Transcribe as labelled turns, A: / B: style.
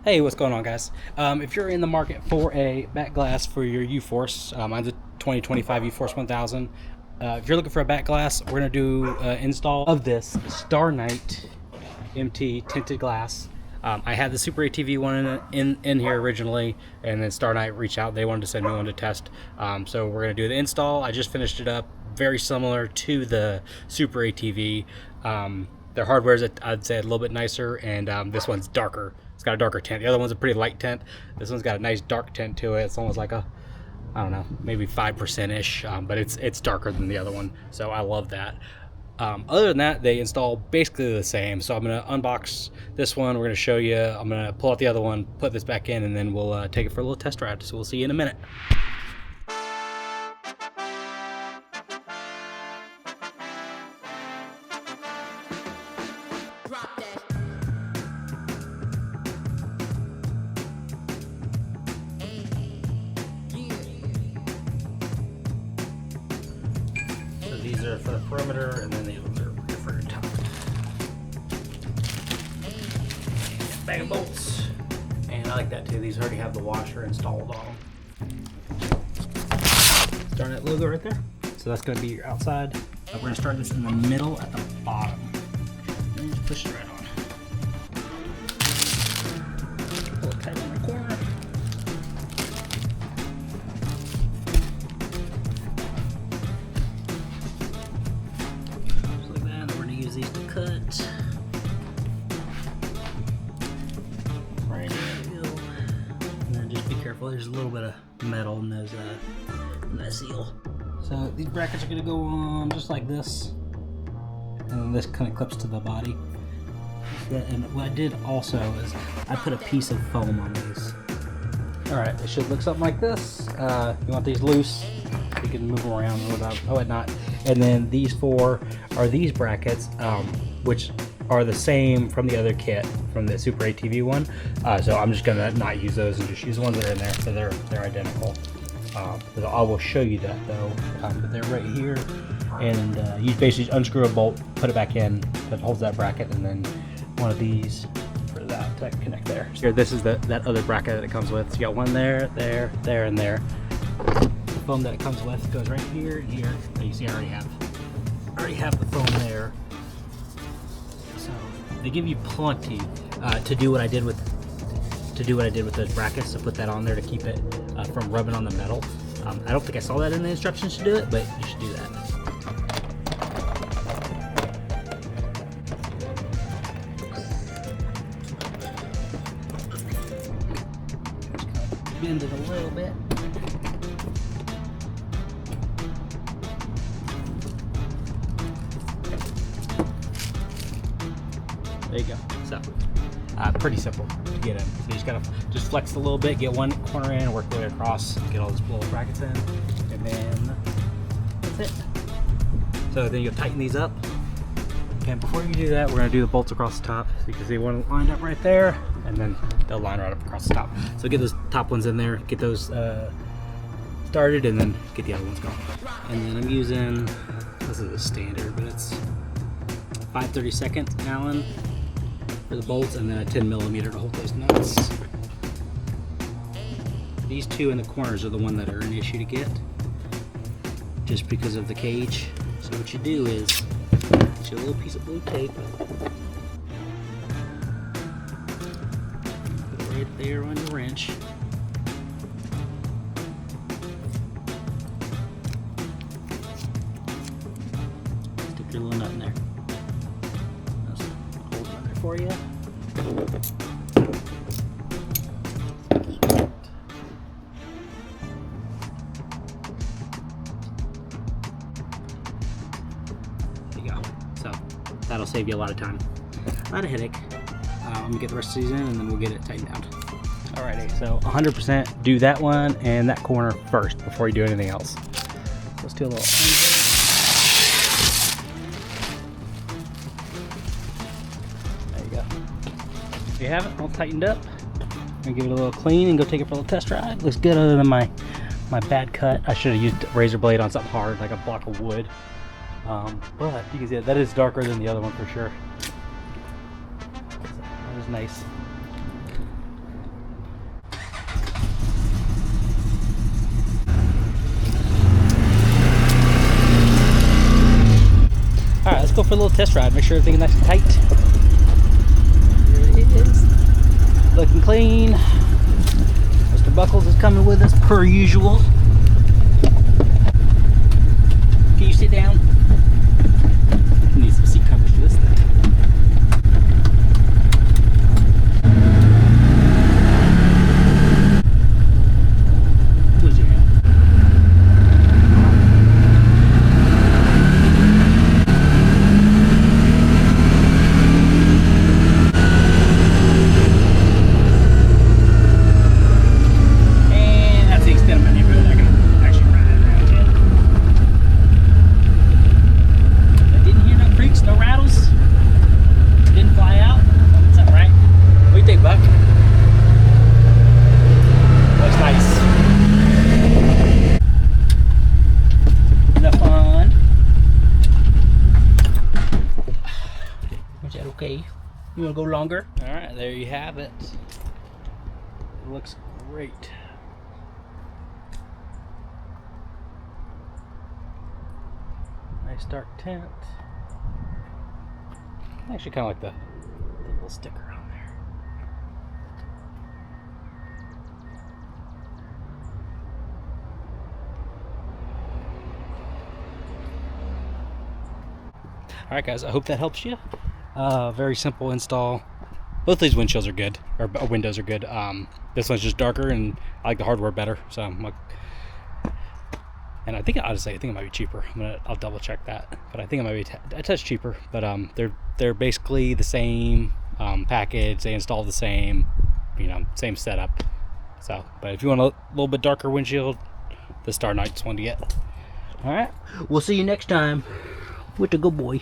A: Hey, what's going on, guys? If you're in the market for a back glass for your UForce, mine's a 2025 UForce 1000. If you're looking for a back glass, we're going to do install of this StarknightMT tinted glass. I had the Super ATV one in here originally, and then Starknight reached out. They wanted to send me one to test. So we're going to do the install. I just finished it up. Very similar to the Super ATV. Their hardware is, I'd say, a little bit nicer, and this one's darker. It's got a darker tint. The other one's a pretty light tint. This one's got a nice dark tint to it. It's almost like a, I don't know, maybe 5%-ish, but it's darker than the other one. So I love that. Other than that, they install basically the same. So I'm going to unbox this one. We're going to show you. I'm going to pull out the other one, put this back in, and then we'll take it for a little test ride. So we'll see you in a minute. These are for the perimeter, and then these ones are for your top. Bag of bolts. And I like that too. These already have the washer installed on them. Starknight logo right there. So that's going to be your outside. We're going to start this in the middle at the bottom. And just push it right on. Pull it tight in the corner. These to cut. Right here. And then just be careful. There's a little bit of metal in those in that seal. So these brackets are going to go on just like this, and then this kind of clips to the body. And what I did also is I put a piece of foam on these. All right, they should look something like this. You want these loose, you can move them around or whatnot. And then these four are these brackets, which are the same from the other kit, from the Super ATV one. So I'm just gonna not use those and just use the ones that are in there, so they're identical. I will show you that though. But they're right here, and you basically unscrew a bolt, put it back in, that holds that bracket, and then one of these for that to connect there. Here, this is that other bracket that it comes with. So you got one there, there, there, and there. Foam that it comes with goes right here and here. So you see I already have the foam there. So they give you plenty to do what I did with those brackets, to put that on there to keep it from rubbing on the metal. I don't think I saw that in the instructions to do it, but you should do that. Bend it a little bit. There you go. So, pretty simple to get in. So you just gotta flex a little bit, get one corner in, work your way across, get all those little brackets in, and then that's it. So then you'll tighten these up. And before you do that, we're gonna do the bolts across the top. So you can see one lined up right there, and then they'll line right up across the top. So get those top ones in there, get those started, and then get the other ones going. And then I'm using, this is a standard, but it's 5/32 Allen for the bolts, and then a 10mm to hold those nuts. These two in the corners are the one that are an issue to get, just because of the cage. So what you do is, get you a little piece of blue tape, put it right there on your wrench. Stick your little nut in there. Hold it there for you. There you go. So that'll save you a lot of time, a lot of headache. Let me get the rest of these in, and then we'll get it tightened down. Alrighty, so 100% do that one and that corner first before you do anything else. Let's do a little. If you have it all tightened up, I'm gonna give it a little clean and go take it for a little test ride. Looks good other than my bad cut. I should have used a razor blade on something hard, like a block of wood. But you can see that is darker than the other one for sure. So that is nice. for a little test ride. Make sure everything's nice and tight. There it is. Looking clean. Mr. Buckles is coming with us per usual. Can you sit down? Need some seat covers for this thing. Okay, you want to go longer? All right, there you have it. It looks great. Nice dark tint. I actually kind of like the little sticker on there. All right, guys, I hope that helps you. Very simple install. Both of these windshields are good, or windows are good. This one's just darker, and I like the hardware better. So, and I think honestly, I think it might be cheaper. I'll double check that, but I think it might be a touch cheaper. But they're basically the same package. They install the same, same setup. So, but if you want a little bit darker windshield, the Starknight's one to get. All right, we'll see you next time with the good boy.